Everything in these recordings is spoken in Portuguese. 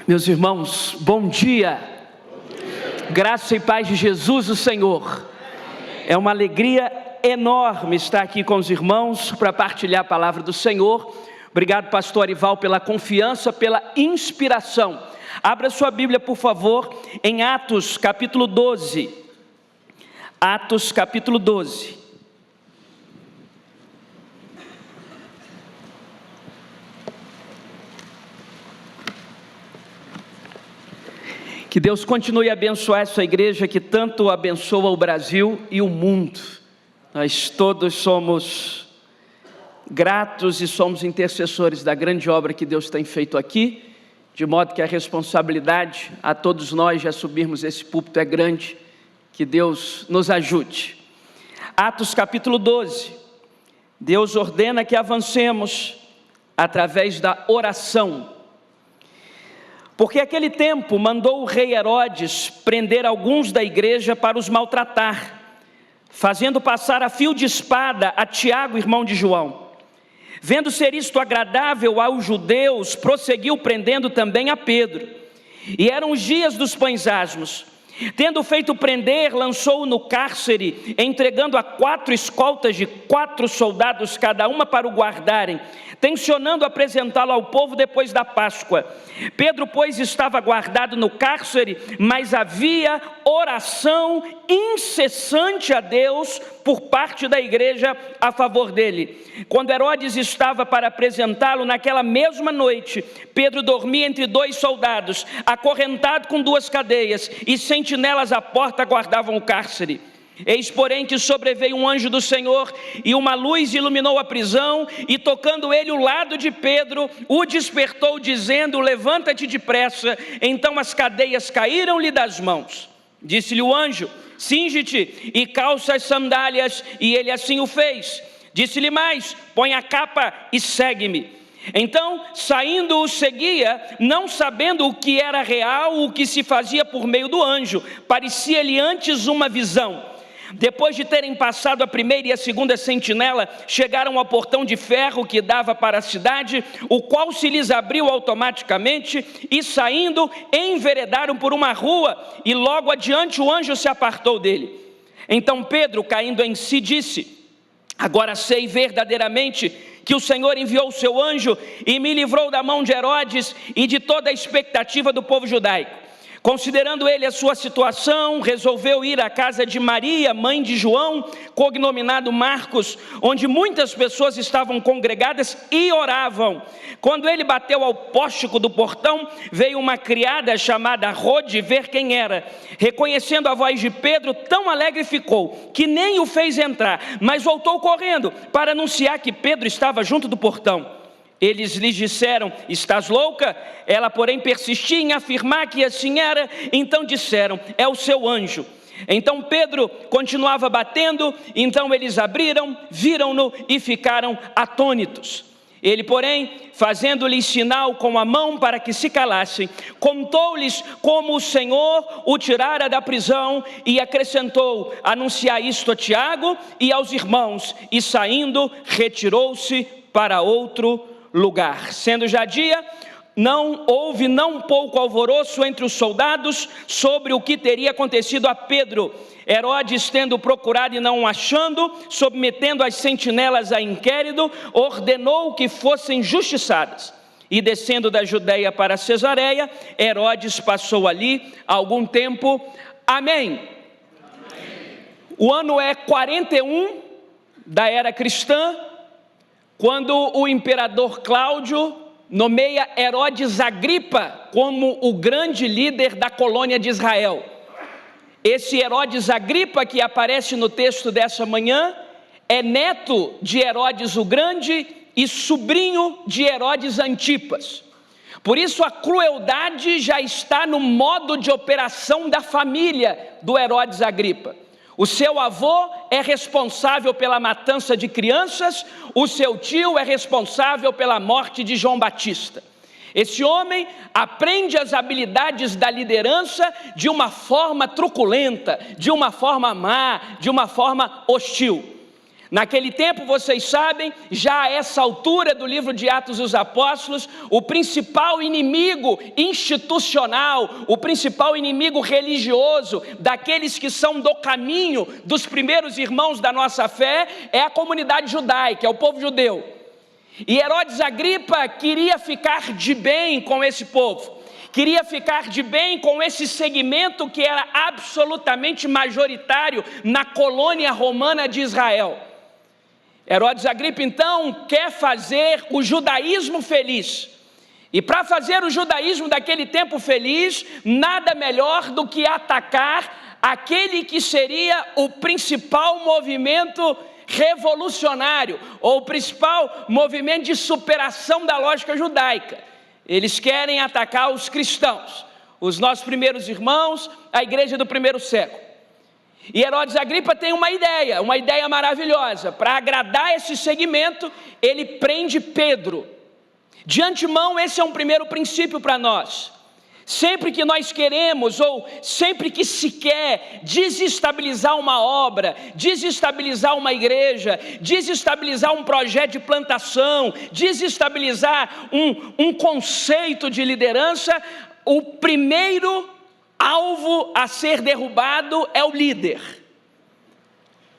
Meus irmãos, bom dia. Graça e paz de Jesus o Senhor. É uma alegria enorme estar aqui com os irmãos para partilhar a palavra do Senhor. Obrigado, pastor Arival, pela confiança, pela inspiração. Abra sua Bíblia, por favor, em Atos capítulo 12. Atos capítulo 12. Que Deus continue a abençoar essa igreja que tanto abençoa o Brasil e o mundo. Nós todos somos gratos e somos intercessores da grande obra que Deus tem feito aqui, de modo que a responsabilidade a todos nós de assumirmos esse púlpito é grande. Que Deus nos ajude. Atos capítulo 12. Deus ordena que avancemos através da oração. Porque aquele tempo mandou o rei Herodes prender alguns da igreja para os maltratar, fazendo passar a fio de espada a Tiago, irmão de João. Vendo ser isto agradável aos judeus, prosseguiu prendendo também a Pedro. E eram os dias dos pães asmos. Tendo feito prender, lançou-o no cárcere, entregando a 4 escoltas de 4 soldados cada uma para o guardarem, tencionando apresentá-lo ao povo depois da Páscoa. Pedro, pois, estava guardado no cárcere, mas havia oração incessante a Deus por parte da igreja a favor dele. Quando Herodes estava para apresentá-lo, naquela mesma noite, Pedro dormia entre 2 soldados, acorrentado com 2 cadeias, e sentinelas à porta guardavam o cárcere. Eis, porém, que sobreveio um anjo do Senhor, e uma luz iluminou a prisão, e tocando ele o lado de Pedro, o despertou, dizendo: levanta-te depressa. Então as cadeias caíram-lhe das mãos. Disse-lhe o anjo: cinge-te e calça as sandálias, e ele assim o fez. Disse-lhe mais: põe a capa e segue-me. Então, saindo, o seguia, não sabendo o que era real, o que se fazia por meio do anjo. Parecia-lhe antes uma visão. Depois de terem passado a primeira e a segunda sentinela, chegaram ao portão de ferro que dava para a cidade, o qual se lhes abriu automaticamente, e saindo, enveredaram por uma rua, e logo adiante o anjo se apartou dele. Então Pedro, caindo em si, disse: agora sei verdadeiramente que o Senhor enviou o seu anjo e me livrou da mão de Herodes e de toda a expectativa do povo judaico. Considerando ele a sua situação, resolveu ir à casa de Maria, mãe de João, cognominado Marcos, onde muitas pessoas estavam congregadas e oravam. Quando ele bateu ao pórtico do portão, veio uma criada chamada Rode ver quem era. Reconhecendo a voz de Pedro, tão alegre ficou, que nem o fez entrar, mas voltou correndo para anunciar que Pedro estava junto do portão. Eles lhes disseram: estás louca? Ela, porém, persistia em afirmar que assim era. Então disseram: é o seu anjo. Então Pedro continuava batendo. Então eles abriram, viram-no e ficaram atônitos. Ele, porém, fazendo-lhes sinal com a mão para que se calassem, contou-lhes como o Senhor o tirara da prisão e acrescentou: anunciar isto a Tiago e aos irmãos. E saindo, retirou-se para outro lugar. Sendo já dia, houve não pouco alvoroço entre os soldados sobre o que teria acontecido a Pedro. Herodes, tendo procurado e não achando, submetendo as sentinelas a inquérito, ordenou que fossem justiçadas. E descendo da Judeia para Cesareia, Herodes passou ali algum tempo. Amém. O ano é 41 da era cristã, quando o imperador Cláudio nomeia Herodes Agripa como o grande líder da colônia de Israel. Esse Herodes Agripa, que aparece no texto dessa manhã, é neto de Herodes o Grande e sobrinho de Herodes Antipas. Por isso a crueldade já está no modo de operação da família do Herodes Agripa. O seu avô é responsável pela matança de crianças, o seu tio é responsável pela morte de João Batista. Esse homem aprende as habilidades da liderança de uma forma truculenta, de uma forma má, de uma forma hostil. Naquele tempo, vocês sabem, já a essa altura do livro de Atos dos Apóstolos, o principal inimigo institucional, o principal inimigo religioso daqueles que são do caminho dos primeiros irmãos da nossa fé é a comunidade judaica, é o povo judeu. E Herodes Agripa queria ficar de bem com esse povo, queria ficar de bem com esse segmento que era absolutamente majoritário na colônia romana de Israel. Herodes Agripa, então, quer fazer o judaísmo feliz. E para fazer o judaísmo daquele tempo feliz, nada melhor do que atacar aquele que seria o principal movimento revolucionário, ou o principal movimento de superação da lógica judaica. Eles querem atacar os cristãos, os nossos primeiros irmãos, a igreja do primeiro século. E Herodes Agripa tem uma ideia maravilhosa. Para agradar esse segmento, ele prende Pedro. De antemão, esse é um primeiro princípio para nós. Sempre que nós queremos, ou sempre que se quer desestabilizar uma obra, desestabilizar uma igreja, desestabilizar um projeto de plantação, desestabilizar um conceito de liderança, o primeiro alvo a ser derrubado é o líder.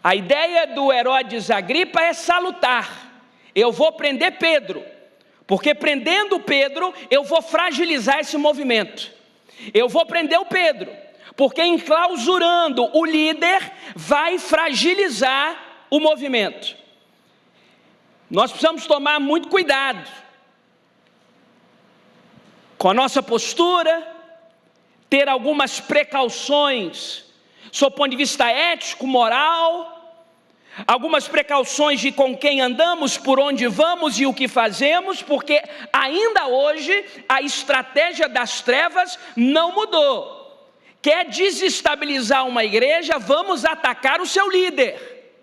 A ideia do Herodes Agripa é salutar. Eu vou prender Pedro, porque prendendo Pedro, eu vou fragilizar esse movimento. Eu vou prender o Pedro, porque enclausurando o líder, vai fragilizar o movimento. Nós precisamos tomar muito cuidado com a nossa postura, ter algumas precauções, sob o ponto de vista ético, moral, algumas precauções de com quem andamos, por onde vamos e o que fazemos, porque ainda hoje a estratégia das trevas não mudou. Quer desestabilizar uma igreja, vamos atacar o seu líder.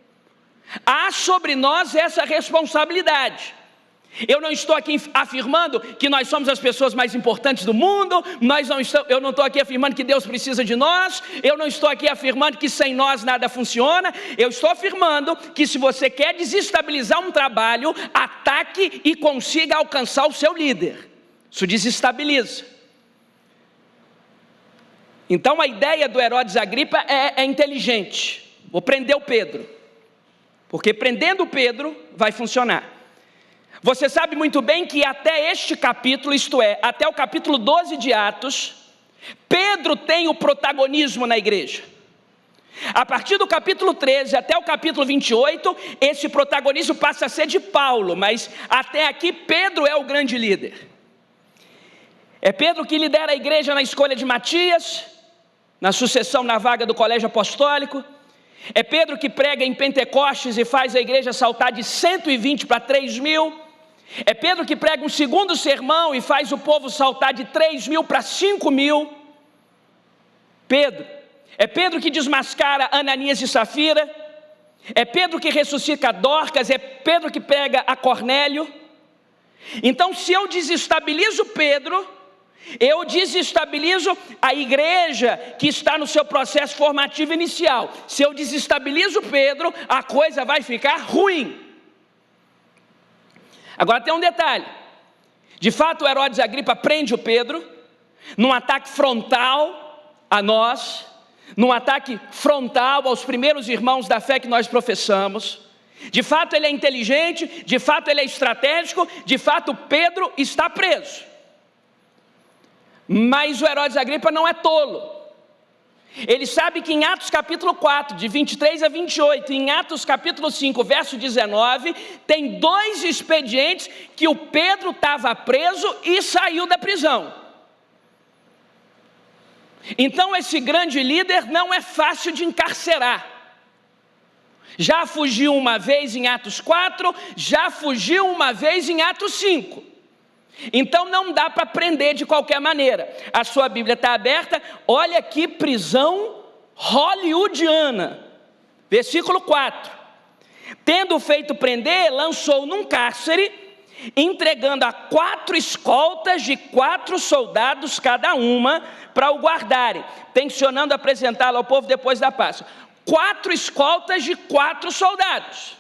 Há sobre nós essa responsabilidade. Eu não estou aqui afirmando que nós somos as pessoas mais importantes do mundo, eu não estou aqui afirmando que Deus precisa de nós, eu não estou aqui afirmando que sem nós nada funciona, eu estou afirmando que se você quer desestabilizar um trabalho, ataque e consiga alcançar o seu líder. Isso desestabiliza. Então a ideia do Herodes Agripa é inteligente. Vou prender o Pedro, porque prendendo o Pedro vai funcionar. Você sabe muito bem que até este capítulo, isto é, até o capítulo 12 de Atos, Pedro tem o protagonismo na igreja. A partir do capítulo 13 até o capítulo 28, esse protagonismo passa a ser de Paulo, mas até aqui Pedro é o grande líder. É Pedro que lidera a igreja na escolha de Matias, na sucessão na vaga do colégio apostólico. É Pedro que prega em Pentecostes e faz a igreja saltar de 120 para 3.000. É Pedro que prega um segundo sermão e faz o povo saltar de 3.000 para 5.000. É Pedro que desmascara Ananias e Safira. É Pedro que ressuscita Dorcas. É Pedro que pega a Cornélio. Então, se eu desestabilizo Pedro, eu desestabilizo a igreja que está no seu processo formativo inicial. Se eu desestabilizo Pedro, a coisa vai ficar ruim. Agora tem um detalhe. De fato, Herodes Agripa prende o Pedro num ataque frontal a nós, num ataque frontal aos primeiros irmãos da fé que nós professamos. De fato ele é inteligente, de fato ele é estratégico, de fato Pedro está preso. Mas o Herodes Agripa não é tolo. Ele sabe que em Atos capítulo 4, de 23 a 28, em Atos capítulo 5, verso 19, tem 2 expedientes que o Pedro estava preso e saiu da prisão. Então esse grande líder não é fácil de encarcerar. Já fugiu uma vez em Atos 4, já fugiu uma vez em Atos 5. Então não dá para prender de qualquer maneira. A sua Bíblia está aberta, olha aqui, prisão hollywoodiana. Versículo 4. Tendo feito prender, lançou num cárcere, entregando a 4 escoltas de 4 soldados cada uma, para o guardarem, tencionando apresentá-lo ao povo depois da Páscoa. 4 escoltas de 4 soldados.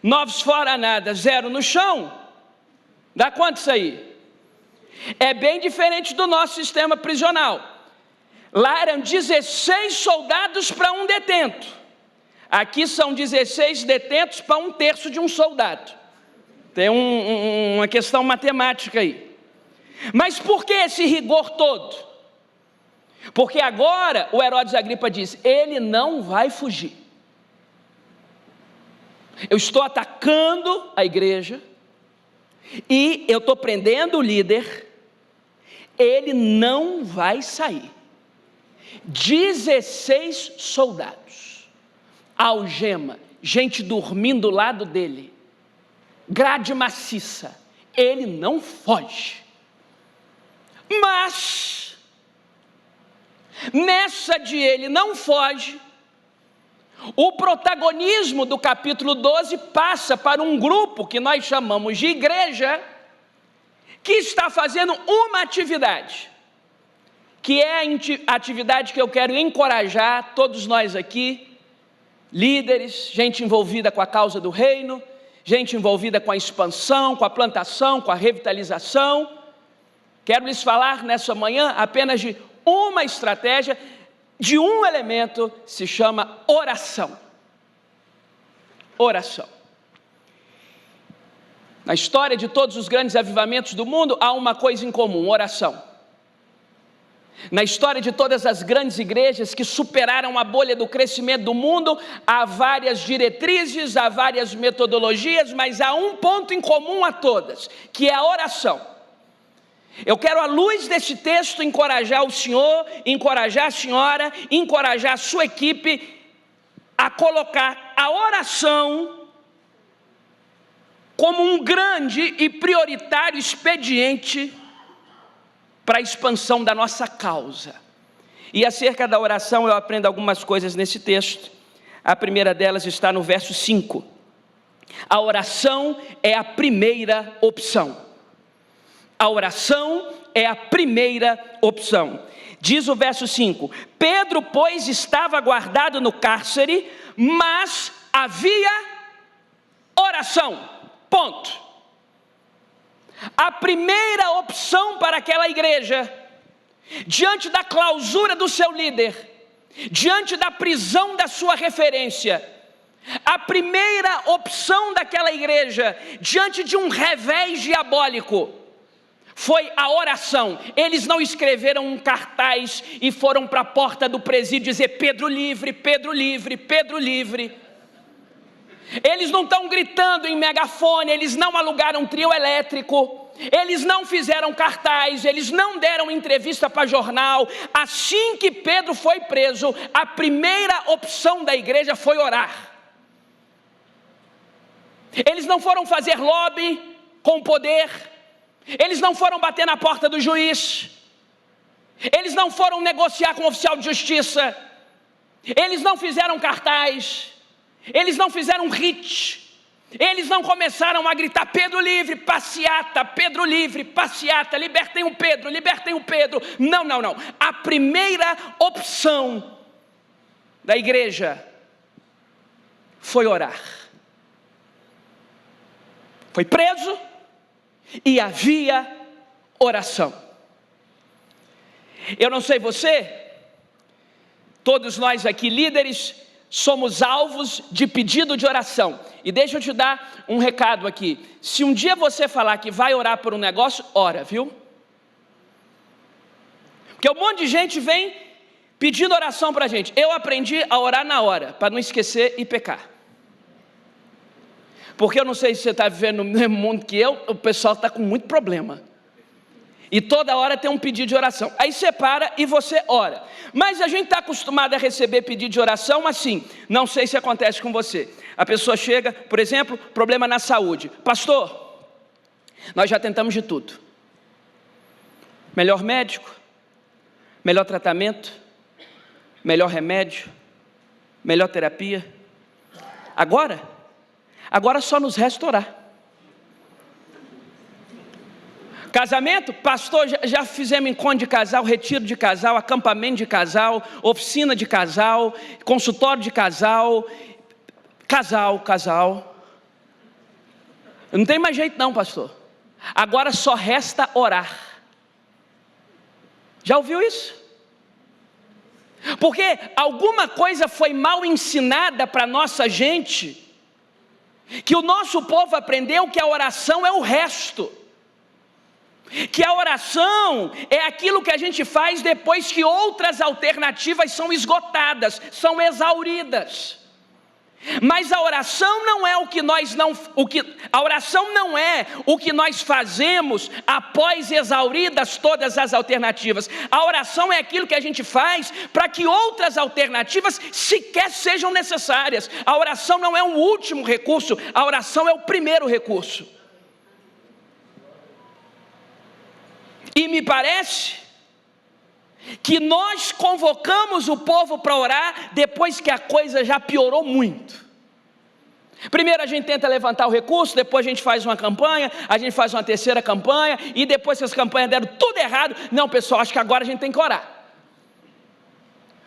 9 fora nada, 0 no chão, dá quanto isso aí? É bem diferente do nosso sistema prisional. Lá eram 16 soldados para um detento. Aqui são 16 detentos para 1/3 de um soldado. Tem uma questão matemática aí. Mas por que esse rigor todo? Porque agora o Herodes Agripa diz: ele não vai fugir. Eu estou atacando a igreja e eu estou prendendo o líder. Ele não vai sair. 16 soldados, algema, gente dormindo do lado dele, grade maciça, ele não foge. Mas, nessa de ele não foge, o protagonismo do capítulo 12 passa para um grupo que nós chamamos de igreja, que está fazendo uma atividade, que é a atividade que eu quero encorajar todos nós aqui, líderes, gente envolvida com a causa do reino, gente envolvida com a expansão, com a plantação, com a revitalização. Quero lhes falar nessa manhã apenas de uma estratégia, de um elemento, se chama oração. Oração. Na história de todos os grandes avivamentos do mundo, há uma coisa em comum: oração. Na história de todas as grandes igrejas que superaram a bolha do crescimento do mundo, há várias diretrizes, há várias metodologias, mas há um ponto em comum a todas, que é a oração. Eu quero, à luz desse texto, encorajar o senhor, encorajar a senhora, encorajar a sua equipe a colocar a oração como um grande e prioritário expediente para a expansão da nossa causa. E acerca da oração eu aprendo algumas coisas nesse texto. A primeira delas está no verso 5. A oração é a primeira opção. A oração é a primeira opção. Diz o verso 5: Pedro, pois, estava guardado no cárcere, mas havia oração. Ponto. A primeira opção para aquela igreja, diante da clausura do seu líder, diante da prisão da sua referência, a primeira opção daquela igreja, diante de um revés diabólico, foi a oração. Eles não escreveram um cartaz e foram para a porta do presídio dizer: Pedro livre, Pedro livre, Pedro livre. Eles não estão gritando em megafone, eles não alugaram um trio elétrico, eles não fizeram cartaz, eles não deram entrevista para jornal. Assim que Pedro foi preso, a primeira opção da igreja foi orar. Eles não foram fazer lobby com poder, eles não foram bater na porta do juiz, eles não foram negociar com o oficial de justiça, eles não fizeram cartaz, eles não fizeram hit, eles não começaram a gritar: Pedro livre, passeata, Pedro livre, passeata, libertem o Pedro, libertem o Pedro. Não, não, não. A primeira opção da igreja foi orar. Foi preso e havia oração. Eu não sei você, todos nós aqui líderes somos alvos de pedido de oração. E deixa eu te dar um recado aqui: se um dia você falar que vai orar por um negócio, ora, viu? Porque um monte de gente vem pedindo oração para a gente. Eu aprendi a orar na hora, para não esquecer e pecar. Porque eu não sei se você está vivendo no mesmo mundo que eu, o pessoal está com muito problema. E toda hora tem um pedido de oração. Aí você para e você ora. Mas a gente está acostumado a receber pedido de oração assim. Não sei se acontece com você. A pessoa chega, por exemplo, problema na saúde: pastor, nós já tentamos de tudo. Melhor médico, melhor tratamento, melhor remédio, melhor terapia. Agora só nos resta orar. Casamento, pastor, já fizemos encontro de casal, retiro de casal, acampamento de casal, oficina de casal, consultório de casal, casal. Não tem mais jeito não, pastor. Agora só resta orar. Já ouviu isso? Porque alguma coisa foi mal ensinada para nossa gente, que o nosso povo aprendeu que a oração é o resto, que a oração é aquilo que a gente faz depois que outras alternativas são esgotadas, são exauridas. Mas a oração não é a oração não é o que nós fazemos após exauridas todas as alternativas. A oração é aquilo que a gente faz para que outras alternativas sequer sejam necessárias. A oração não é um último recurso, a oração é o primeiro recurso. E me parece que nós convocamos o povo para orar depois que a coisa já piorou muito. Primeiro a gente tenta levantar o recurso, depois a gente faz uma campanha, a gente faz uma terceira campanha, e depois que as campanhas deram tudo errado, não, pessoal, acho que agora a gente tem que orar.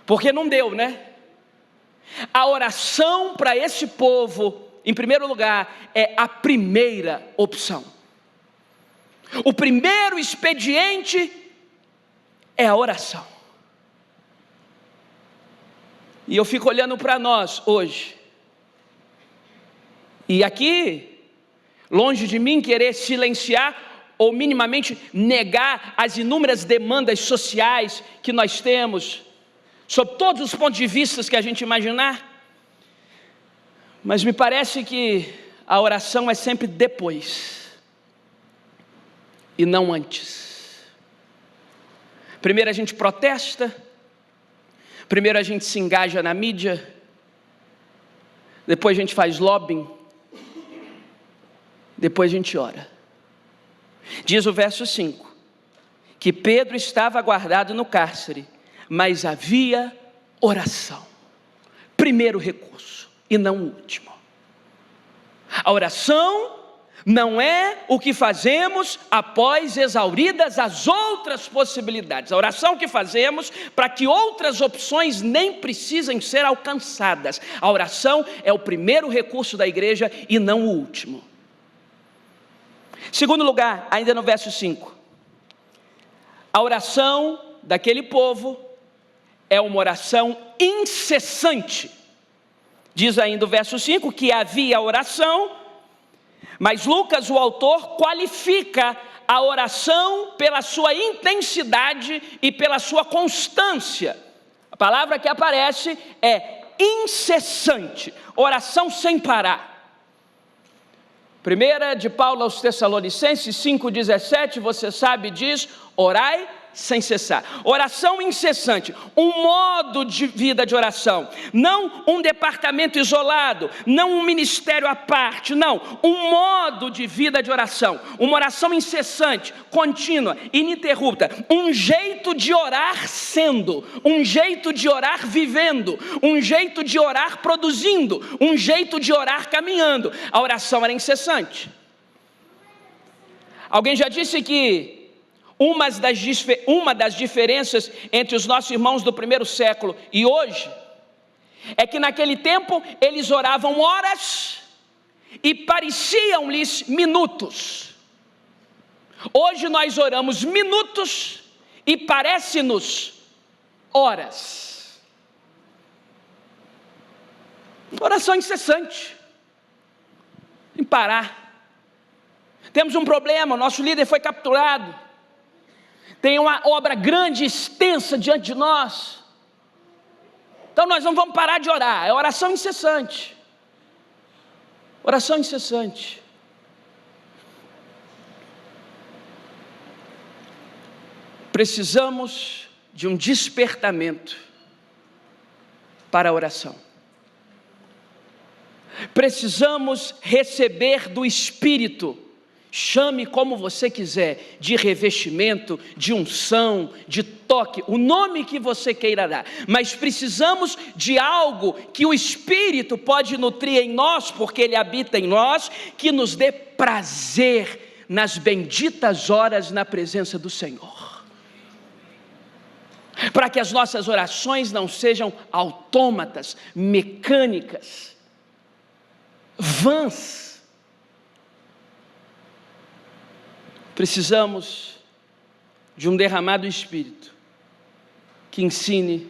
Porque não deu, né? A oração para esse povo, em primeiro lugar, é a primeira opção. O primeiro expediente é a oração. E eu fico olhando para nós hoje, e aqui, longe de mim querer silenciar ou minimamente negar as inúmeras demandas sociais que nós temos, sob todos os pontos de vista que a gente imaginar, mas me parece que a oração é sempre depois, e não antes. Primeiro a gente protesta, primeiro a gente se engaja na mídia, depois a gente faz lobbying, depois a gente ora. Diz o verso 5, que Pedro estava guardado no cárcere, mas havia oração. Primeiro recurso, e não o último. A oração não é o que fazemos após exauridas as outras possibilidades. A oração que fazemos para que outras opções nem precisem ser alcançadas. A oração é o primeiro recurso da igreja e não o último. Segundo lugar, ainda no verso 5, a oração daquele povo é uma oração incessante. Diz ainda o verso 5 que havia oração, mas Lucas, o autor, qualifica a oração pela sua intensidade e pela sua constância. A palavra que aparece é incessante, oração sem parar. Primeira de Paulo aos Tessalonicenses 5,17, você sabe, diz: orai sem cessar. Oração incessante, um modo de vida de oração, não um departamento isolado, não um ministério à parte, não, um modo de vida de oração, uma oração incessante, contínua, ininterrupta, um jeito de orar sendo, um jeito de orar vivendo, um jeito de orar produzindo, um jeito de orar caminhando. A oração era incessante. Alguém já disse que uma das diferenças entre os nossos irmãos do primeiro século e hoje é que naquele tempo eles oravam horas e pareciam-lhes minutos. Hoje nós oramos minutos e parece-nos horas. Oração incessante, sem parar. Temos um problema, o nosso líder foi capturado. Tem uma obra grande e extensa diante de nós. Então nós não vamos parar de orar. É oração incessante. Oração incessante. Precisamos de um despertamento para a oração. Precisamos receber do Espírito, chame como você quiser, de revestimento, de unção, de toque, o nome que você queira dar, mas precisamos de algo que o Espírito pode nutrir em nós, porque Ele habita em nós, que nos dê prazer nas benditas horas na presença do Senhor, para que as nossas orações não sejam autômatas, mecânicas, vãs. precisamos de um derramado Espírito que ensine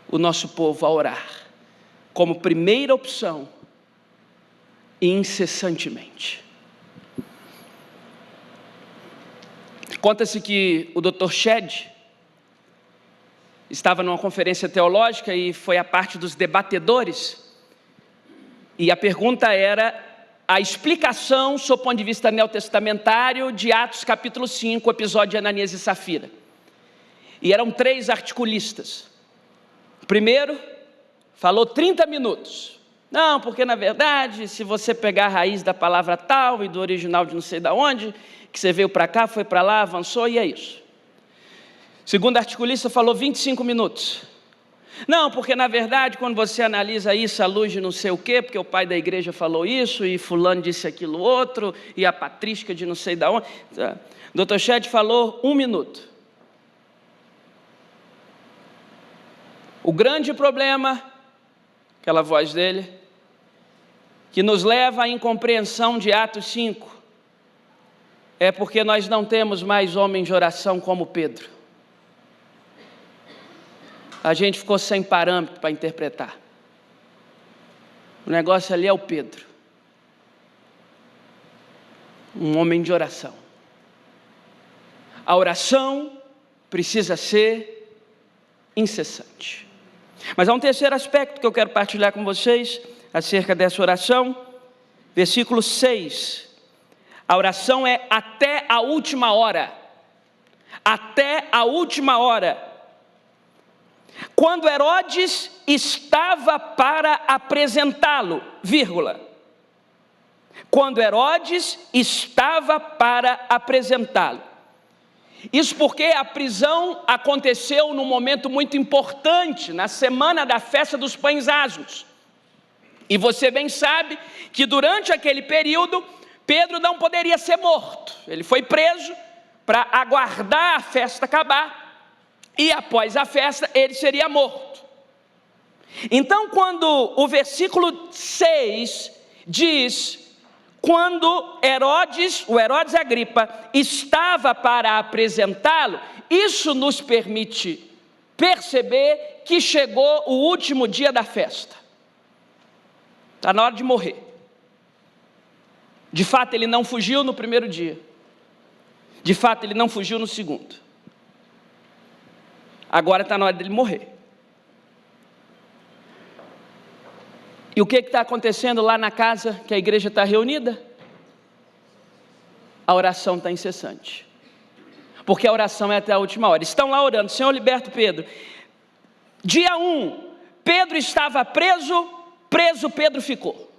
o nosso povo a orar como primeira opção e incessantemente. Conta-se que o Dr. Shedd estava numa conferência teológica e foi a parte dos debatedores, e a pergunta era a explicação, sob o ponto de vista neotestamentário, de Atos capítulo 5, episódio de Ananias e Safira. E eram 3 articulistas. O primeiro falou 30 minutos. Não, porque na verdade, se você pegar a raiz da palavra tal e do original de não sei de onde, que você veio para cá, foi para lá, avançou e é isso. O segundo articulista falou 25 minutos. Não, porque na verdade, quando você analisa isso à luz de não sei o quê, porque o pai da igreja falou isso, e fulano disse aquilo outro, e a patrística de não sei de onde. Dr. Shedd falou 1 minuto. O grande problema, aquela voz dele, que nos leva à incompreensão de Atos 5, é porque nós não temos mais homens de oração como Pedro. A gente ficou sem parâmetro para interpretar. O negócio ali é o Pedro. Um homem de oração. A oração precisa ser incessante. Mas há um terceiro aspecto que eu quero partilhar com vocês acerca dessa oração. Versículo 6. A oração é até a última hora. Até a última hora. Quando Herodes estava para apresentá-lo, vírgula. Quando Herodes estava para apresentá-lo. Isso porque a prisão aconteceu num momento muito importante, na semana da festa dos pães asmos. E você bem sabe que durante aquele período, Pedro não poderia ser morto. Ele foi preso para aguardar a festa acabar. E após a festa, ele seria morto. Então, quando o versículo 6 diz, quando o Herodes Agripa, estava para apresentá-lo, isso nos permite perceber que chegou o último dia da festa. Está na hora de morrer. De fato, ele não fugiu no primeiro dia. De fato, ele não fugiu no segundo. Agora está na hora dele morrer. E o que está acontecendo lá na casa que a igreja está reunida? A oração está incessante. Porque a oração é até a última hora. Estão lá orando, Senhor, liberta Pedro. Dia 1, Pedro estava preso, Pedro ficou.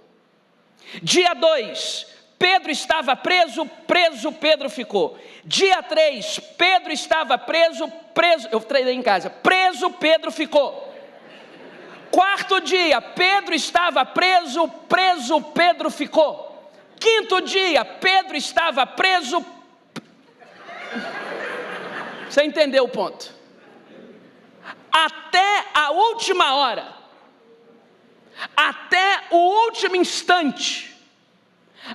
Dia 2, Pedro estava preso, Pedro ficou. Dia 3, Pedro estava preso, eu treinei em casa, preso, Pedro ficou. Quarto dia, Pedro estava preso, Pedro ficou. Quinto dia, Pedro estava preso. Você entendeu o ponto? Até a última hora, até o último instante,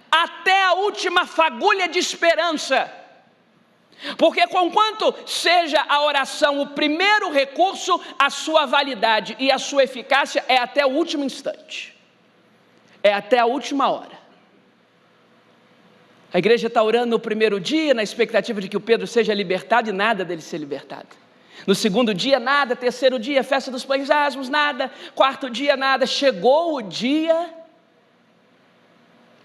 até a última fagulha de esperança, porque conquanto seja a oração o primeiro recurso, a sua validade e a sua eficácia é até o último instante, é até a última hora. A igreja está orando no primeiro dia, na expectativa de que o Pedro seja libertado, e nada dele ser libertado. No segundo dia, nada. Terceiro dia, festa dos pães asmos, nada. Quarto dia, nada. Chegou o dia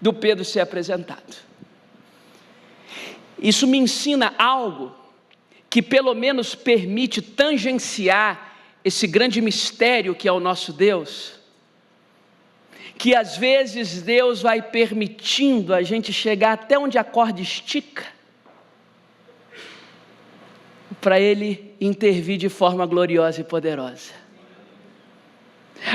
do Pedro ser apresentado. Isso me ensina algo que pelo menos permite tangenciar esse grande mistério que é o nosso Deus, que às vezes Deus vai permitindo a gente chegar até onde a corda estica, para Ele intervir de forma gloriosa e poderosa.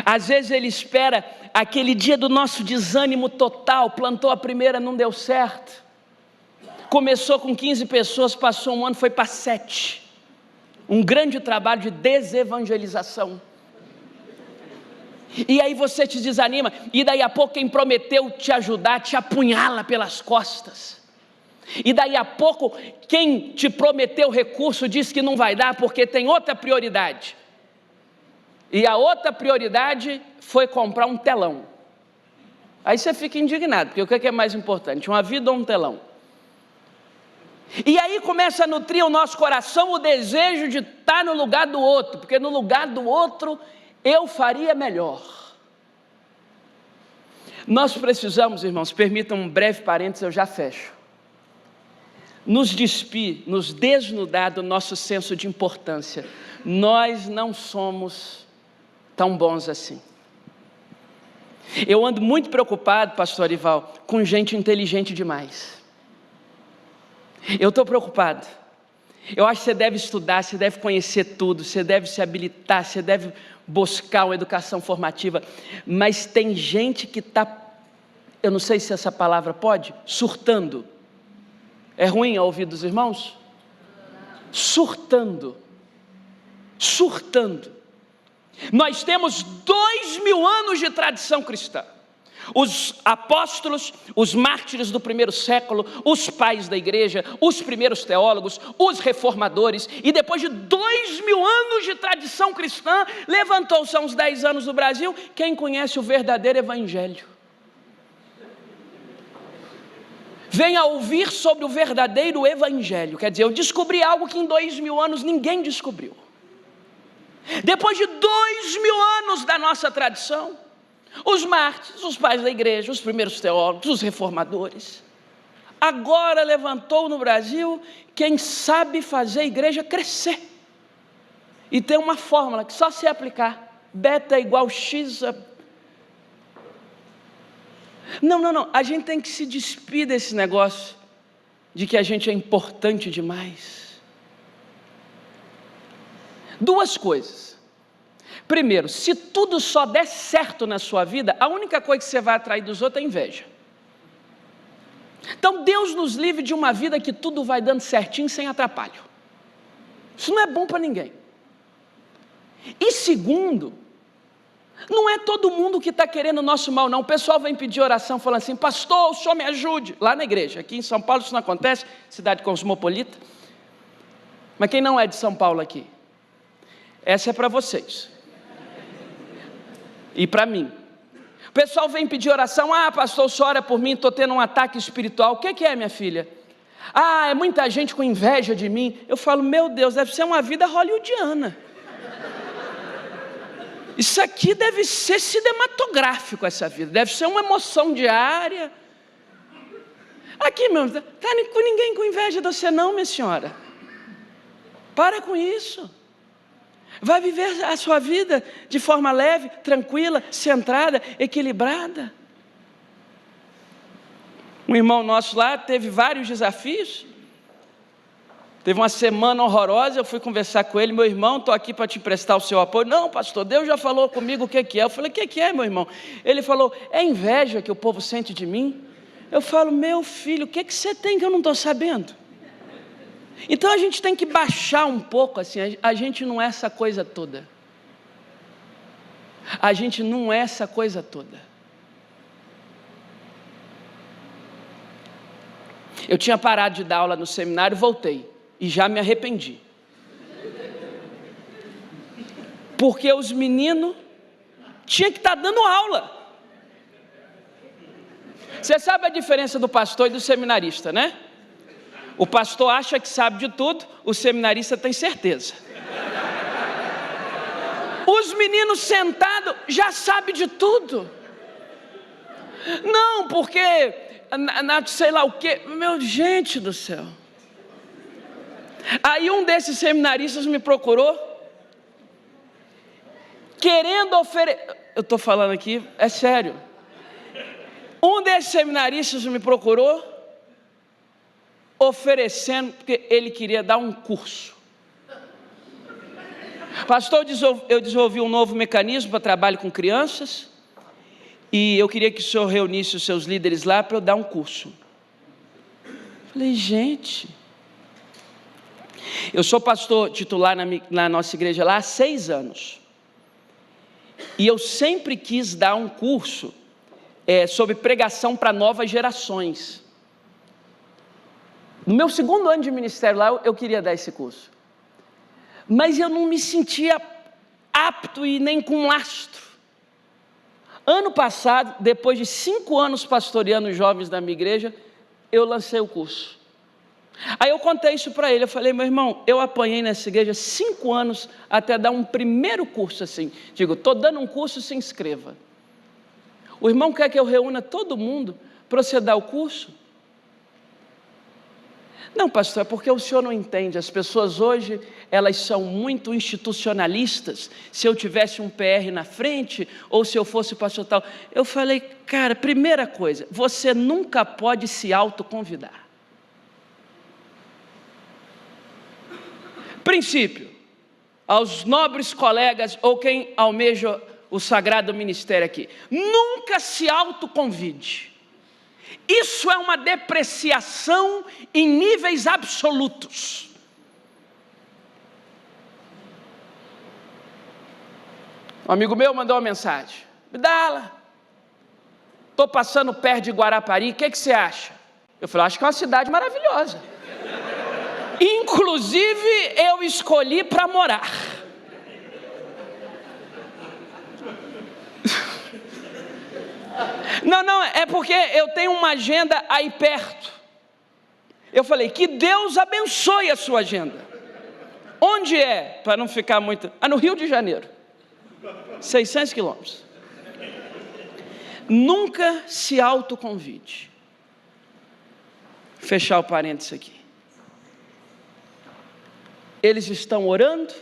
Às vezes Ele espera aquele dia do nosso desânimo total, plantou a primeira, não deu certo, começou com 15 pessoas, passou um ano, foi para 7, um grande trabalho de desevangelização, e aí você te desanima, e daí a pouco quem prometeu te ajudar, te apunhala pelas costas, E daí a pouco, quem te prometeu recurso diz que não vai dar porque tem outra prioridade. E a outra prioridade foi comprar um telão. Aí você fica indignado, porque o que é mais importante, uma vida ou um telão? E aí começa a nutrir o nosso coração o desejo de estar no lugar do outro, porque no lugar do outro eu faria melhor. Nós precisamos, irmãos, permitam um breve parênteses, eu já fecho, nos despir, nos desnudar do nosso senso de importância. Nós não somos tão bons assim. Eu ando muito preocupado, pastor Arival, com gente inteligente demais. Eu estou preocupado. Eu acho que você deve estudar, você deve conhecer tudo, você deve se habilitar, você deve buscar uma educação formativa, mas tem gente que está, eu não sei se essa palavra pode, surtando. É ruim ao ouvido dos irmãos? Surtando. Nós temos 2000 anos de tradição cristã. Os apóstolos, os mártires do primeiro século, os pais da igreja, os primeiros teólogos, os reformadores, e depois de 2000 anos de tradição cristã, levantou-se há uns 10 anos no Brasil, quem conhece o verdadeiro evangelho. Venha ouvir sobre o verdadeiro evangelho, quer dizer, eu descobri algo que em 2000 anos ninguém descobriu. Depois de 2000 anos da nossa tradição, os mártires, os pais da igreja, os primeiros teólogos, os reformadores, agora levantou no Brasil quem sabe fazer a igreja crescer, e tem uma fórmula que só se aplicar, beta igual x, não, a gente tem que se despir desse negócio, de que a gente é importante demais. Duas coisas. Primeiro, se tudo só der certo na sua vida, a única coisa que você vai atrair dos outros é inveja. Então Deus nos livre de uma vida que tudo vai dando certinho, sem atrapalho. Isso não é bom para ninguém. E segundo, não é todo mundo que está querendo o nosso mal, não. O pessoal vem pedir oração, falando assim, pastor, o senhor me ajude, lá na igreja. Aqui em São Paulo isso não acontece, cidade cosmopolita. Mas quem não é de São Paulo aqui? Essa é para vocês. E para mim. O pessoal vem pedir oração, pastor, o senhor ora por mim, estou tendo um ataque espiritual. O que é, minha filha? É muita gente com inveja de mim. Eu falo, meu Deus, deve ser uma vida hollywoodiana. Isso aqui deve ser cinematográfico, essa vida, deve ser uma emoção diária. Aqui, meu, não está com ninguém com inveja de você não, minha senhora. Para com isso. Vai viver a sua vida de forma leve, tranquila, centrada, equilibrada. Um irmão nosso lá teve vários desafios. Teve uma semana horrorosa, eu fui conversar com ele, meu irmão, estou aqui para te emprestar o seu apoio. Não, pastor, Deus já falou comigo o que é. Eu falei, o que é, meu irmão? Ele falou, é inveja que o povo sente de mim? Eu falo, meu filho, o que você tem que eu não estou sabendo? Então a gente tem que baixar um pouco, assim, a gente não é essa coisa toda. A gente não é essa coisa toda. Eu tinha parado de dar aula no seminário, voltei. E já me arrependi. Porque os meninos tinham que estar dando aula. Você sabe a diferença do pastor e do seminarista, né? O pastor acha que sabe de tudo, o seminarista tem certeza. Os meninos sentados já sabem de tudo. Não, porque, sei lá o quê. Meu, gente do céu. Aí um desses seminaristas me procurou, querendo oferecer, eu estou falando aqui, é sério. Um desses seminaristas me procurou, oferecendo, porque ele queria dar um curso. Pastor, eu desenvolvi um novo mecanismo para trabalho com crianças, e eu queria que o senhor reunisse os seus líderes lá para eu dar um curso. Falei, gente, eu sou pastor titular na nossa igreja lá há 6 anos, e eu sempre quis dar um curso sobre pregação para novas gerações. No meu segundo ano de ministério lá, eu queria dar esse curso. Mas eu não me sentia apto e nem com lastro. Ano passado, depois de 5 anos pastoreando os jovens da minha igreja, eu lancei o curso. Aí eu contei isso para ele, eu falei, meu irmão, eu apanhei nessa igreja 5 anos até dar um primeiro curso assim. Digo, estou dando um curso, se inscreva. O irmão quer que eu reúna todo mundo para você dar o curso? Não, pastor, é porque o senhor não entende. As pessoas hoje, elas são muito institucionalistas. Se eu tivesse um PR na frente, ou se eu fosse pastor tal. Eu falei, cara, primeira coisa, você nunca pode se autoconvidar. Princípio, aos nobres colegas, ou quem almeja o sagrado ministério aqui, nunca se autoconvide. Isso é uma depreciação em níveis absolutos. Um amigo meu mandou uma mensagem: Abdala, estou passando perto de Guarapari, o que você acha? Eu falei, acho que é uma cidade maravilhosa. Inclusive, eu escolhi para morar. Não, é porque eu tenho uma agenda aí perto. Eu falei, que Deus abençoe a sua agenda. Onde é? Para não ficar muito... no Rio de Janeiro. 600 quilômetros. Nunca se autoconvide. Fechar o parênteses aqui. Eles estão orando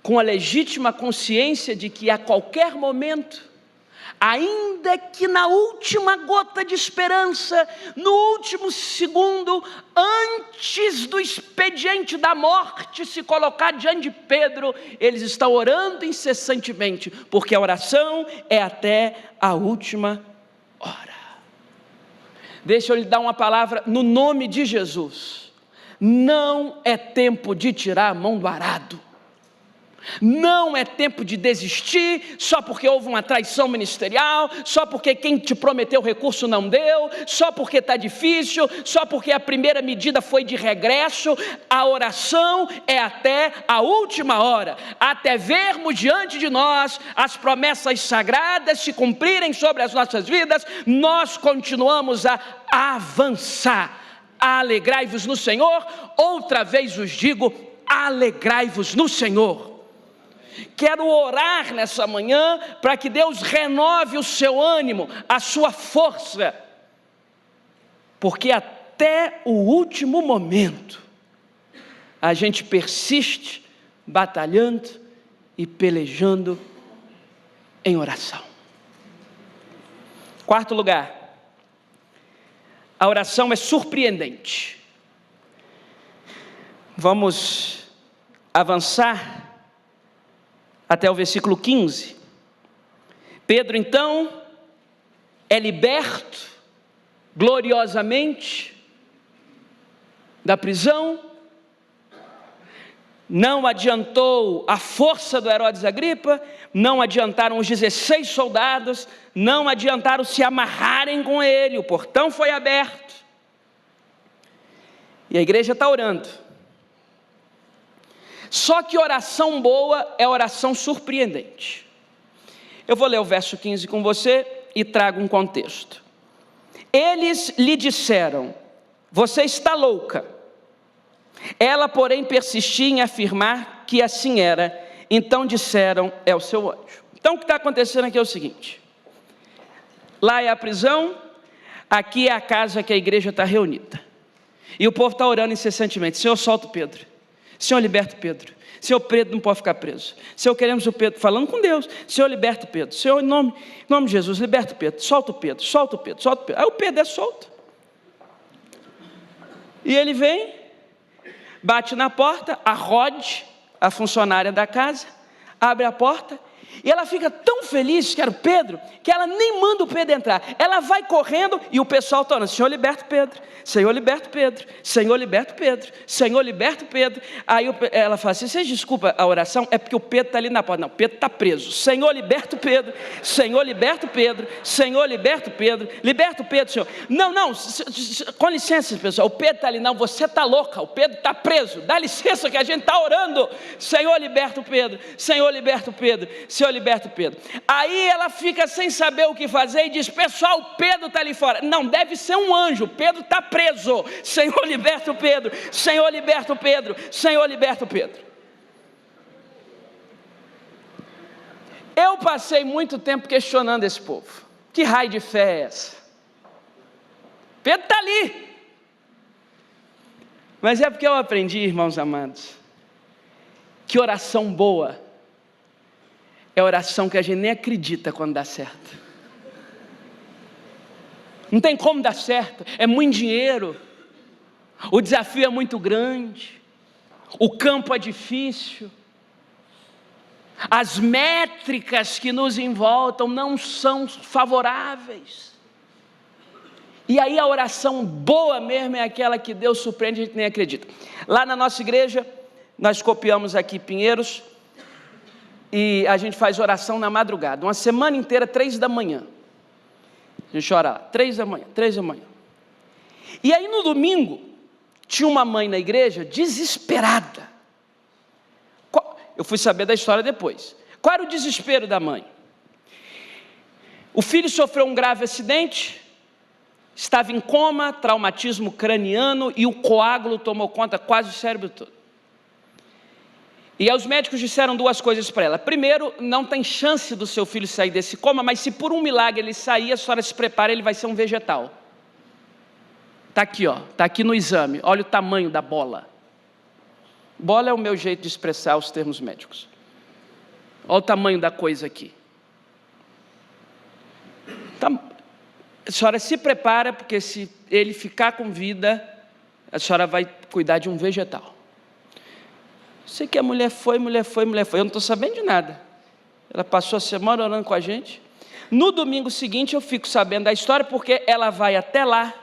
com a legítima consciência de que a qualquer momento, ainda que na última gota de esperança, no último segundo, antes do expediente da morte se colocar diante de Pedro, eles estão orando incessantemente, porque a oração é até a última hora. Deixa eu lhe dar uma palavra no nome de Jesus. Não é tempo de tirar a mão do arado. Não é tempo de desistir só porque houve uma traição ministerial, só porque quem te prometeu recurso não deu, só porque está difícil, só porque a primeira medida foi de regresso. A oração é até a última hora, até vermos diante de nós as promessas sagradas se cumprirem sobre as nossas vidas. Nós continuamos a avançar. Alegrai-vos no Senhor. Outra vez vos digo, alegrai-vos no Senhor. Quero orar nessa manhã para que Deus renove o seu ânimo, a sua força, porque até o último momento a gente persiste batalhando e pelejando em oração. Quarto lugar, a oração é surpreendente. Vamos avançar até o versículo 15. Pedro então é liberto gloriosamente da prisão. Não adiantou a força do Herodes Agripa, não adiantaram os 16 soldados, não adiantaram se amarrarem com ele, o portão foi aberto. E a igreja está orando. Só que oração boa é oração surpreendente. Eu vou ler o verso 15 com você e trago um contexto. Eles lhe disseram, você está louca. Ela, porém, persistia em afirmar que assim era. Então disseram, é o seu anjo. Então o que está acontecendo aqui é o seguinte. Lá é a prisão, aqui é a casa que a igreja está reunida. E o povo está orando incessantemente. Senhor, solta o Pedro. Senhor, liberta o Pedro. Senhor, Pedro não pode ficar preso. Senhor, queremos o Pedro, falando com Deus. Senhor, liberta o Pedro. Senhor, em nome de Jesus, liberta o Pedro. Solta o Pedro, solta o Pedro, solta o Pedro. Aí o Pedro é solto. E ele vem, bate na porta, a Rod, a funcionária da casa, abre a porta E ela fica tão feliz, que era o Pedro, que ela nem manda o Pedro entrar. Ela vai correndo e o pessoal está orando: Senhor, liberta o Pedro, Senhor, liberta o Pedro, Senhor, liberta o Pedro, Senhor, liberta o Pedro. Aí ela fala assim: vocês desculpa a oração, é porque o Pedro está ali na porta. Não, Pedro está preso. Senhor, liberta o Pedro, Senhor, liberta o Pedro, Senhor, liberta o Pedro, liberta o Pedro, Senhor. Não, com licença, pessoal, o Pedro está ali. Não, você está louca, o Pedro está preso, dá licença que a gente está orando. Senhor, liberta o Pedro, Senhor, liberta o Pedro, Senhor, liberta o Pedro. Aí ela fica sem saber o que fazer e diz: pessoal, o Pedro está ali fora. Não, deve ser um anjo, o Pedro está preso. Senhor, liberta o Pedro, Senhor, liberta o Pedro, Senhor, liberta o Pedro. Eu passei muito tempo questionando esse povo: que raio de fé é essa? Pedro está ali. Mas é porque eu aprendi, irmãos amados, que oração boa é oração que a gente nem acredita quando dá certo. Não tem como dar certo, é muito dinheiro, o desafio é muito grande, o campo é difícil, as métricas que nos envoltam não são favoráveis. E aí a oração boa mesmo é aquela que Deus surpreende e a gente nem acredita. Lá na nossa igreja, nós copiamos aqui Pinheiros, e a gente faz oração na madrugada, uma semana inteira, 3 da manhã. A gente ora lá, 3 da manhã. E aí no domingo, tinha uma mãe na igreja desesperada. Eu fui saber da história depois. Qual era o desespero da mãe? O filho sofreu um grave acidente, estava em coma, traumatismo craniano, e o coágulo tomou conta quase do cérebro todo. E aí os médicos disseram 2 coisas para ela: primeiro, não tem chance do seu filho sair desse coma, mas se por um milagre ele sair, a senhora se prepara, ele vai ser um vegetal. Está aqui, está aqui no exame, olha o tamanho da bola. Bola é o meu jeito de expressar os termos médicos. Olha o tamanho da coisa aqui. A senhora se prepara, porque se ele ficar com vida, a senhora vai cuidar de um vegetal. Sei que a mulher foi, eu não estou sabendo de nada. Ela passou a semana orando com a gente. No domingo seguinte eu fico sabendo da história, porque ela vai até lá,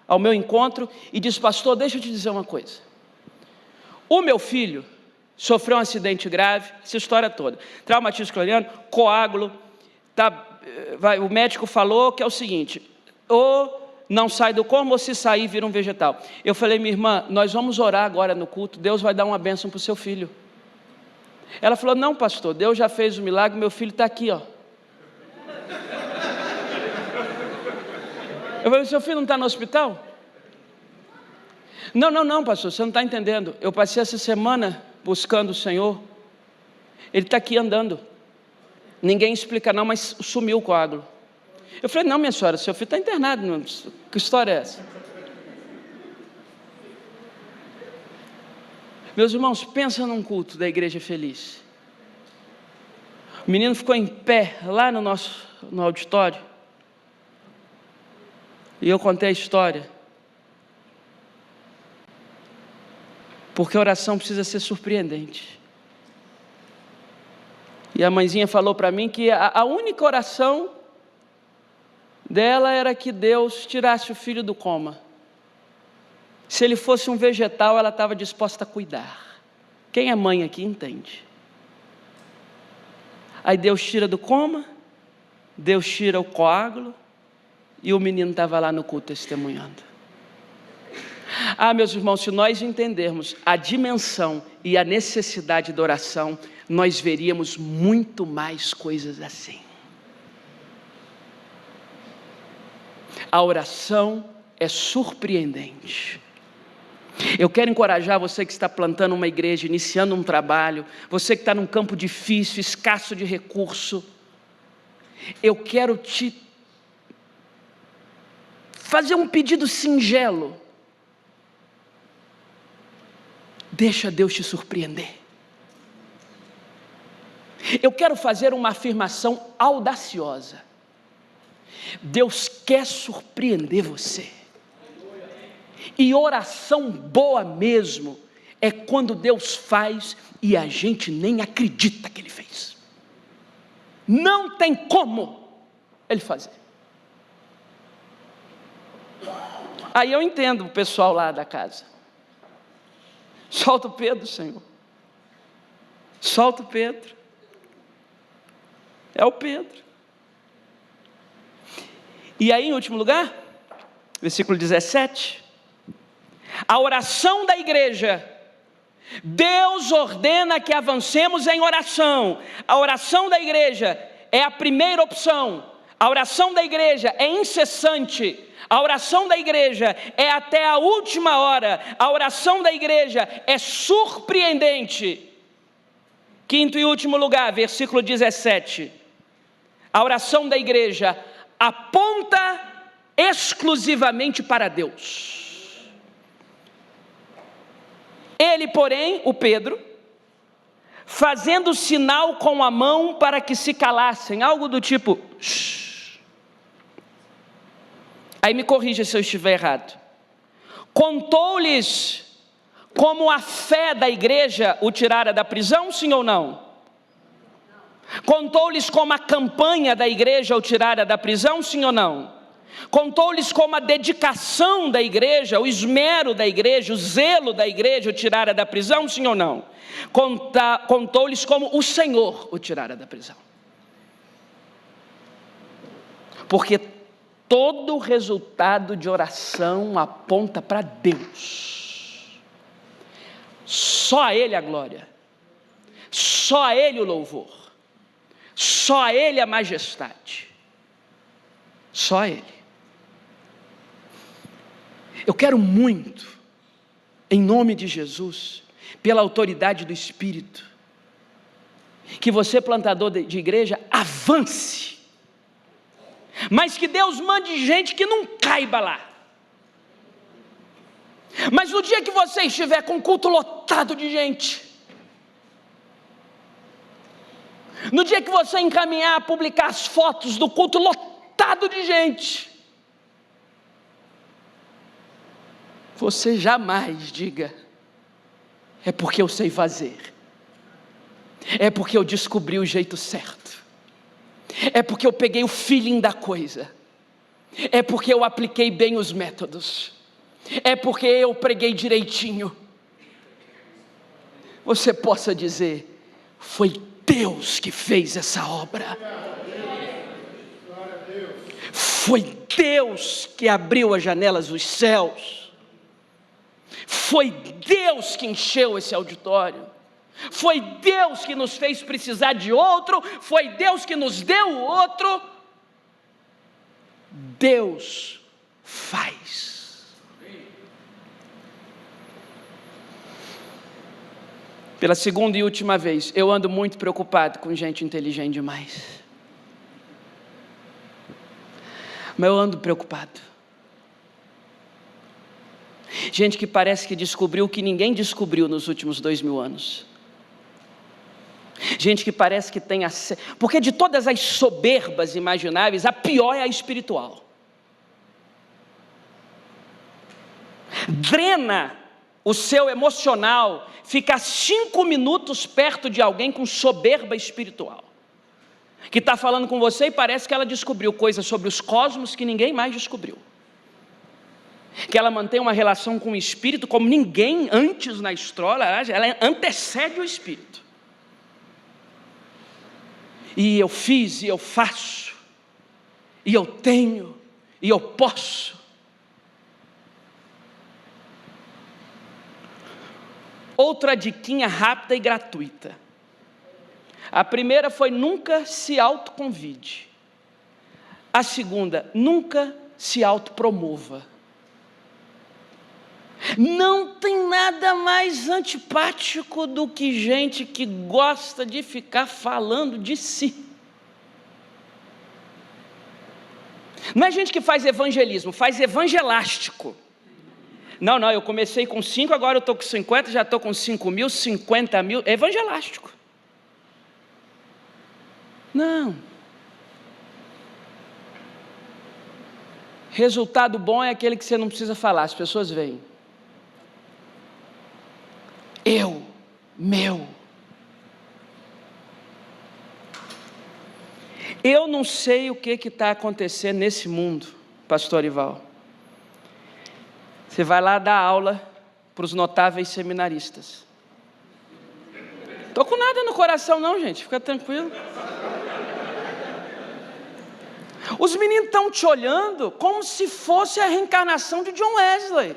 ao meu encontro, e diz: pastor, deixa eu te dizer uma coisa. O meu filho sofreu um acidente grave, essa história toda. Traumatismo craniano, coágulo, o médico falou que é o seguinte: ou não sai do coma, ou se sair vira um vegetal. Eu falei: minha irmã, nós vamos orar agora no culto, Deus vai dar uma bênção para o seu filho. Ela falou: não, pastor, Deus já fez o milagre, meu filho está aqui, Eu falei: seu filho não está no hospital? Não, pastor, você não está entendendo. Eu passei essa semana buscando o Senhor, ele está aqui andando. Ninguém explica não, mas sumiu o coágulo. Eu falei: não, minha senhora, seu filho está internado. Que história é essa? Meus irmãos, pensa num culto da Igreja Feliz. O menino ficou em pé lá no auditório, e eu contei a história, porque a oração precisa ser surpreendente. E a mãezinha falou para mim que a única oração dela era que Deus tirasse o filho do coma. Se ele fosse um vegetal, ela estava disposta a cuidar. Quem é mãe aqui entende. Aí Deus tira do coma, Deus tira o coágulo, e o menino estava lá no culto testemunhando. Meus irmãos, se nós entendermos a dimensão e a necessidade da oração, nós veríamos muito mais coisas assim. A oração é surpreendente. Eu quero encorajar você que está plantando uma igreja, iniciando um trabalho, você que está num campo difícil, escasso de recurso. Eu quero te fazer um pedido singelo. Deixa Deus te surpreender. Eu quero fazer uma afirmação audaciosa. Deus quer surpreender você. E oração boa mesmo é quando Deus faz e a gente nem acredita que Ele fez. não tem como ele fazer. Aí eu entendo o pessoal lá da casa. Solta o Pedro, Senhor. Solta o Pedro. É o Pedro. E aí, em último lugar, versículo 17. A oração da igreja. Deus ordena que avancemos em oração. A oração da igreja é a primeira opção. A oração da igreja é incessante. A oração da igreja é até a última hora. A oração da igreja é surpreendente. Quinto e último lugar, versículo 17. A oração da igreja aponta exclusivamente para Deus. Ele, porém, o Pedro, fazendo sinal com a mão para que se calassem, algo do tipo, shh. Aí me corrija se eu estiver errado. Contou-lhes como a fé da igreja o tirara da prisão, sim ou não? Contou-lhes como a campanha da igreja o tirara da prisão, sim ou não? Contou-lhes como a dedicação da igreja, o esmero da igreja, o zelo da igreja o tirara da prisão, sim ou não? Contou-lhes como o Senhor o tirara da prisão. Porque todo resultado de oração aponta para Deus. Só a Ele a glória, só a Ele o louvor, só a Ele a majestade, só a Ele. Eu quero muito, em nome de Jesus, pela autoridade do Espírito, que você, plantador de igreja, avance, mas que Deus mande gente que não caiba lá. Mas no dia que você estiver com o culto lotado de gente, no dia que você encaminhar a publicar as fotos do culto lotado de gente, você jamais diga, é porque eu sei fazer, é porque eu descobri o jeito certo, é porque eu peguei o feeling da coisa, é porque eu apliquei bem os métodos, é porque eu preguei direitinho. Você possa dizer, foi Deus que fez essa obra, foi Deus que abriu as janelas dos céus, foi Deus que encheu esse auditório, foi Deus que nos fez precisar de outro, foi Deus que nos deu outro. Deus faz. Pela segunda e última vez, eu ando muito preocupado com gente inteligente demais. Mas eu ando preocupado. Gente que parece que descobriu o que ninguém descobriu nos últimos 2000 anos. Gente que parece que tem acesso, porque de todas as soberbas imagináveis, a pior é a espiritual. Drena o seu emocional ficar 5 minutos perto de alguém com soberba espiritual, que está falando com você e parece que ela descobriu coisas sobre os cosmos que ninguém mais descobriu, que ela mantém uma relação com o espírito como ninguém antes na história, ela antecede o espírito. E eu fiz, e eu faço, e eu tenho, e eu posso. Outra diquinha rápida e gratuita. A primeira foi nunca se autoconvide. A segunda, nunca se autopromova. Não tem nada mais antipático do que gente que gosta de ficar falando de si. Não é gente que faz evangelismo, faz evangelástico. Não, eu comecei com 5, agora eu estou com 50, já estou com 5 mil, 50 mil, é evangelástico. Não. Resultado bom é aquele que você não precisa falar, as pessoas veem. meu. não sei o que está acontecendo nesse mundo, pastor Ival. Você vai lá dar aula para os notáveis seminaristas. Estou com nada no coração não, gente, fica tranquilo. Os meninos estão te olhando como se fosse a reencarnação de John Wesley.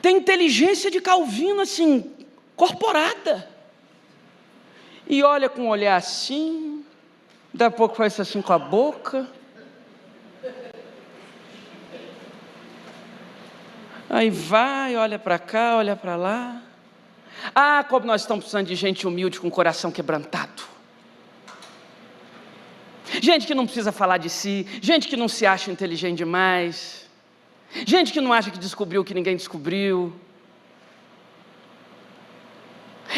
Tem inteligência de Calvino, assim, corporada. E olha com um olhar assim, daqui a pouco faz assim com a boca. Aí vai, olha para cá, olha para lá. Ah, como nós estamos precisando de gente humilde com o coração quebrantado. Gente que não precisa falar de si, gente que não se acha inteligente demais. Gente que não acha que descobriu o que ninguém descobriu.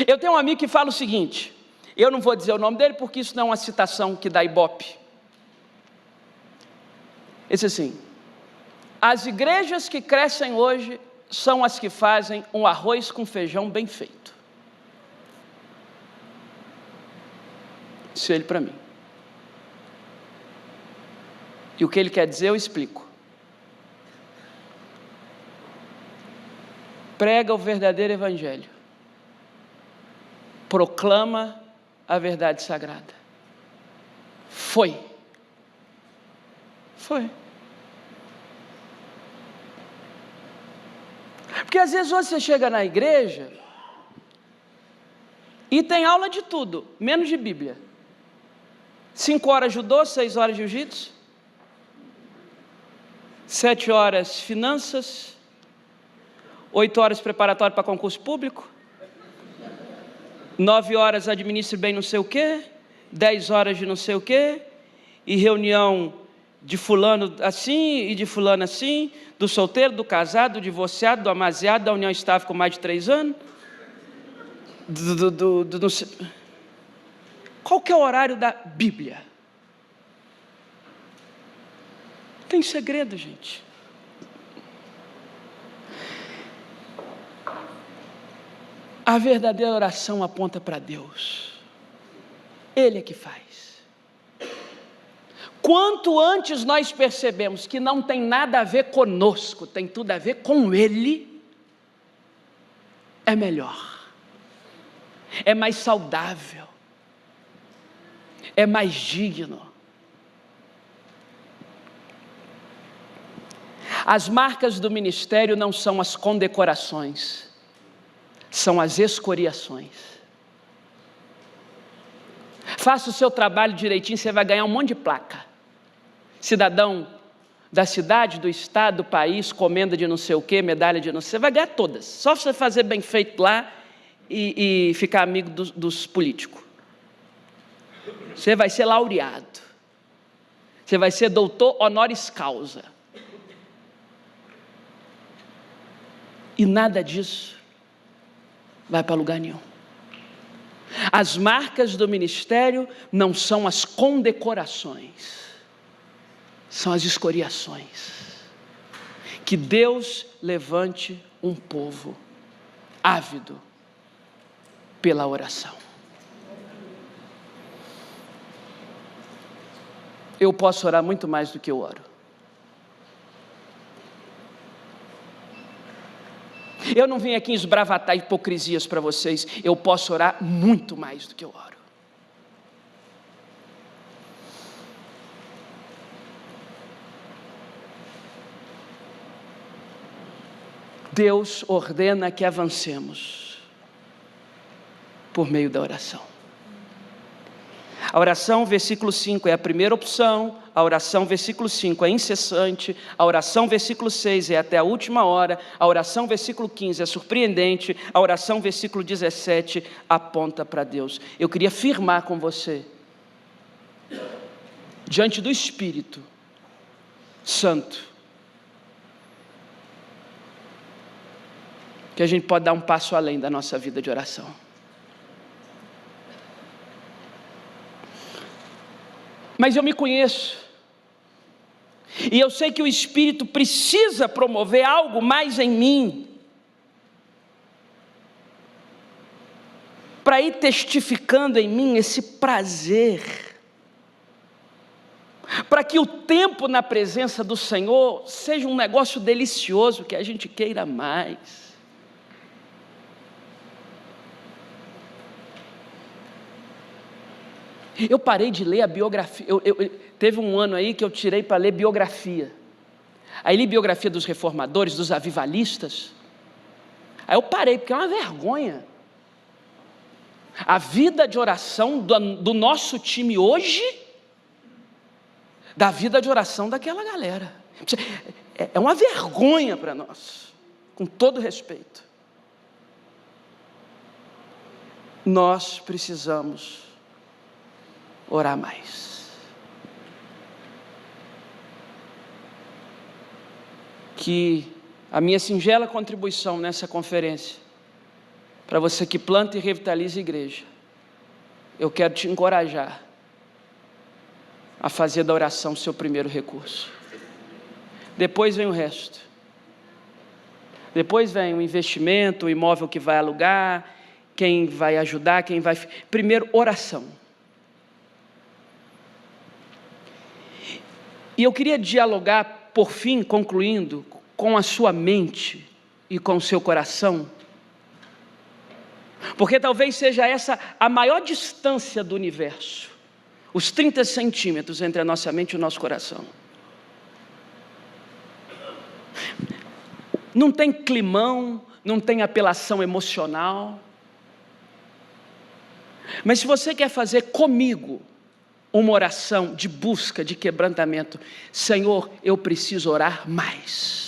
Eu tenho um amigo que fala o seguinte, eu não vou dizer o nome dele porque isso não é uma citação que dá ibope. Ele diz assim, as igrejas que crescem hoje são as que fazem um arroz com feijão bem feito. Isso é ele para mim. E o que ele quer dizer eu explico. Prega o verdadeiro evangelho, proclama a verdade sagrada. Foi. Porque às vezes você chega na igreja e tem aula de tudo, menos de Bíblia. 5 horas judô, 6 horas jiu-jitsu, 7 horas finanças, 8 horas preparatório para concurso público, 9 horas administre bem não sei o quê, 10 horas de não sei o quê, e reunião de fulano assim e de fulano assim, do solteiro, do casado, do divorciado, do amaziado, da união estável com mais de 3 anos, não sei. Qual que é o horário da Bíblia? Tem segredo, gente. A verdadeira oração aponta para Deus. Ele é que faz. Quanto antes nós percebemos que não tem nada a ver conosco, tem tudo a ver com Ele, é melhor, é mais saudável, é mais digno. As marcas do ministério não são as condecorações, são as escoriações. Faça o seu trabalho direitinho, você vai ganhar um monte de placa. Cidadão da cidade, do estado, do país, comenda de não sei o quê, medalha de não sei, você vai ganhar todas. Só você fazer bem feito lá e ficar amigo dos políticos. Você vai ser laureado. Você vai ser doutor honoris causa. E nada disso vai para lugar nenhum. As marcas do ministério não são as condecorações, são as escoriações. Que Deus levante um povo ávido pela oração. Eu posso orar muito mais do que eu oro. Eu não vim aqui esbravatar hipocrisias para vocês, eu posso orar muito mais do que eu oro. Deus ordena que avancemos por meio da oração. A oração, versículo 5, é a primeira opção. A oração, versículo 5, é incessante. A oração, versículo 6, é até a última hora. A oração, versículo 15, é surpreendente. A oração, versículo 17, aponta para Deus. Eu queria afirmar com você, diante do Espírito Santo, que a gente pode dar um passo além da nossa vida de oração. Mas eu me conheço, e eu sei que o Espírito precisa promover algo mais em mim. para ir testificando em mim esse prazer, para que o tempo na presença do Senhor seja um negócio delicioso, que a gente queira mais. Eu parei de ler a biografia, teve um ano aí que eu tirei para ler biografia, aí li biografia dos reformadores, dos avivalistas, aí eu parei, porque é uma vergonha. A vida de oração do nosso time hoje, da vida de oração daquela galera, é uma vergonha para nós, com todo respeito. Nós precisamos orar mais. Que a minha singela contribuição nessa conferência, para você que planta e revitaliza a igreja, eu quero te encorajar a fazer da oração seu primeiro recurso. Depois vem o resto. Depois vem o investimento, o imóvel que vai alugar, quem vai ajudar, quem vai... Primeiro, oração. E eu queria dialogar, por fim, concluindo, com a sua mente e com o seu coração, porque talvez seja essa a maior distância do universo, os 30 centímetros entre a nossa mente e o nosso coração. Não tem climão, não tem apelação emocional, mas se você quer fazer comigo uma oração de busca, de quebrantamento, Senhor, eu preciso orar mais.